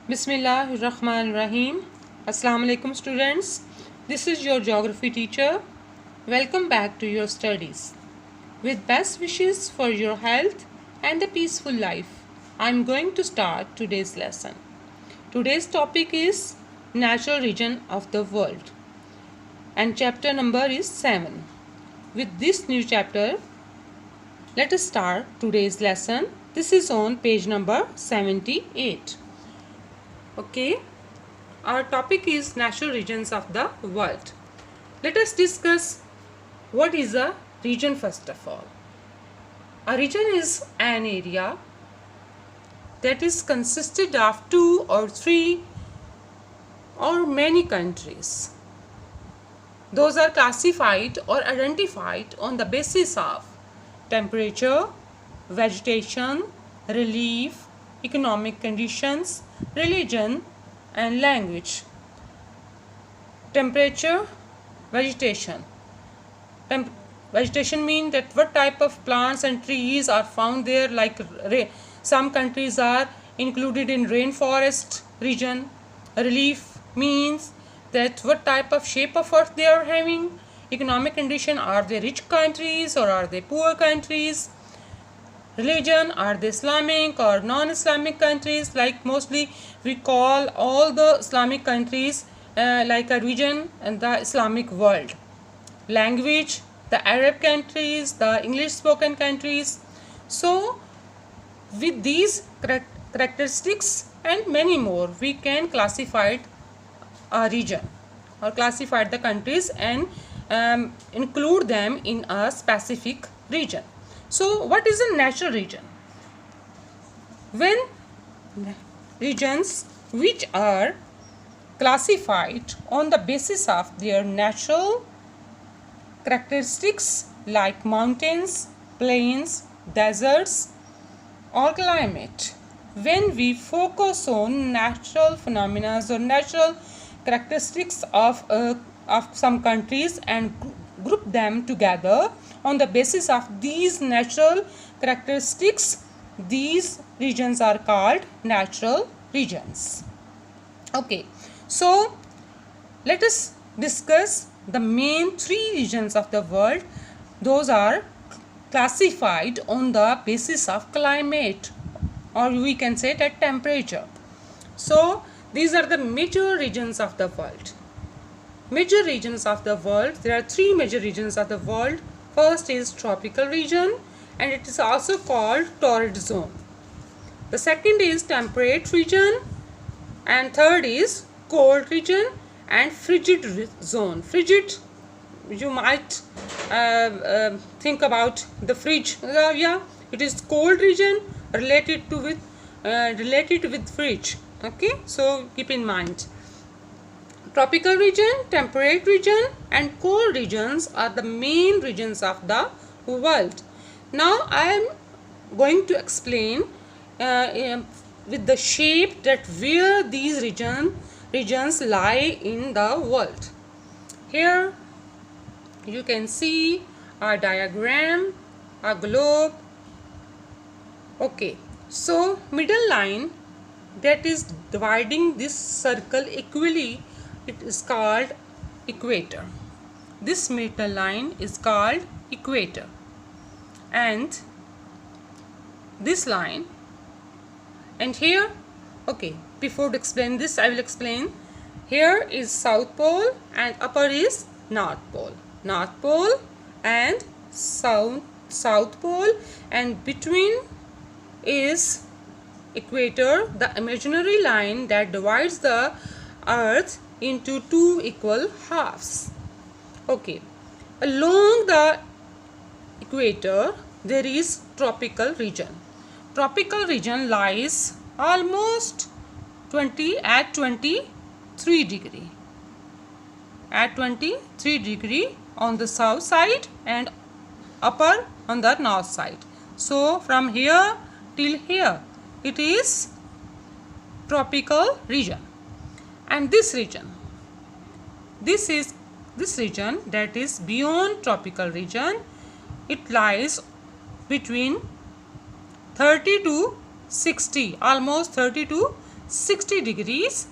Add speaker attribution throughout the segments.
Speaker 1: Bismillahirrahmanirrahim. Assalamu alaikum students. This is your geography teacher. Welcome back to your studies. With best wishes for your health and a peaceful life, I am going to start today's lesson. Today's topic is natural region of the world and chapter number is 7. With this new chapter, let us start today's lesson. This is on page number 78. Okay, our topic is natural regions of the world. Let us discuss what is a region first of all. A region is an area that is consisted of 2 or 3 or many countries. Those are classified or identified on the basis of temperature, vegetation, relief, economic conditions, religion and language. Temperature, vegetation. Vegetation means that what type of plants and trees are found there, like some countries are included in rainforest region. Relief means that what type of shape of earth they are having. Economic condition, are they rich countries or are they poor countries? Religion, are they Islamic or non-Islamic countries? Like mostly we call all the Islamic countries like a region in the Islamic world. Language, the Arab countries, the English spoken countries. So with these characteristics and many more, we can classify a region or classify the countries and include them in a specific region. So what is a natural region? When regions which are classified on the basis of their natural characteristics like mountains, plains, deserts or climate. When we focus on natural phenomena or natural characteristics of some countries and group them together on the basis of these natural characteristics, these regions are called natural regions. Okay, so let us discuss the main 3 regions of the world. Those are classified on the basis of climate, or we can say that temperature. So these are the major regions of the world. Major regions of the world, there are 3 major regions of the world. First is tropical region and it is also called torrid zone. The second is temperate region and third is cold region and frigid zone. Frigid, you might think about the fridge. Yeah, it is cold region related with fridge. Okay, so keep in mind. Tropical region, temperate region and cold regions are the main regions of the world. Now I am going to explain with the shape that where these regions lie in the world. Here you can see a diagram, a globe. Okay, so middle line that is dividing this circle equally, it is called equator. This middle line is called equator, and this line, and here, okay, before to explain this I will explain. Here is South Pole and upper is North Pole. North Pole and South Pole, and between is equator, the imaginary line that divides the earth into 2 equal halves. Okay, along the equator there is tropical region. Tropical region lies almost 23 degree. At 23 degree on the south side and upper on the north side. So from here till here it is tropical region. And this region that is beyond tropical region, it lies between 30 to 60, almost 30 to 60 degrees,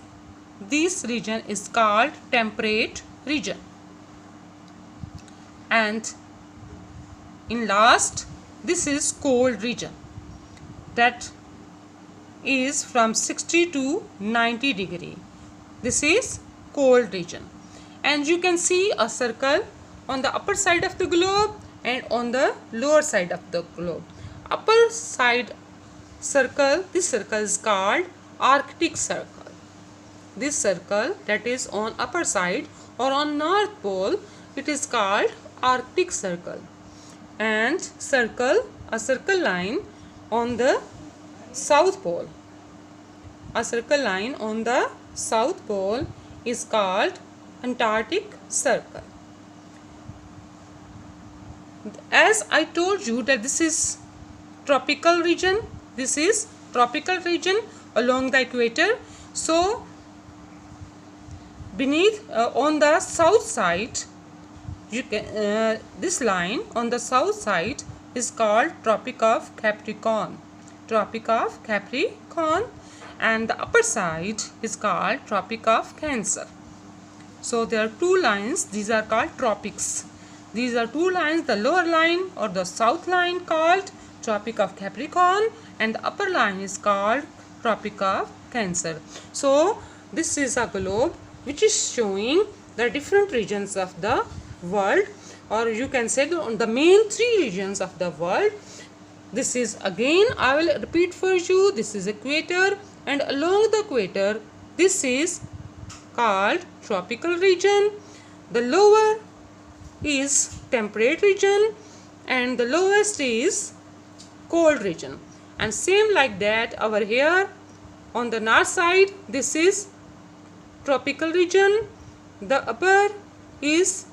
Speaker 1: this region is called temperate region. And in last, this is cold region, that is from 60 to 90 degree. This is cold region. And you can see a circle on the upper side of the globe and on the lower side of the globe. Upper side circle, this circle is called Arctic circle. This circle that is on upper side or on North Pole, it is called Arctic circle. And a circle line on the South Pole. A circle line on the South Pole is called Antarctic circle. As I told you that this is tropical region, this is tropical region along the equator. So beneath on the south side, you can this line on the south side is called Tropic of Capricorn. Tropic of Capricorn, and the upper side is called Tropic of Cancer. So there are two lines, these are called tropics. These are two lines, the lower line or the south line called Tropic of Capricorn and the upper line is called Tropic of Cancer. So this is a globe which is showing the different regions of the world, or you can say the main three regions of the world. This is, again I will repeat for you, this is equator, and along the equator this is called tropical region. The lower is temperate region and the lowest is cold region. And same like that over here on the north side, this is tropical region, the upper is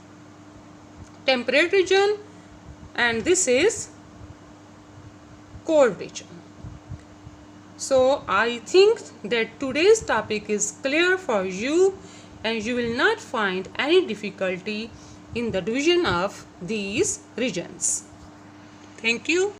Speaker 1: temperate region, and this is cold region. So I think that today's topic is clear for you and you will not find any difficulty in the division of these regions. Thank you.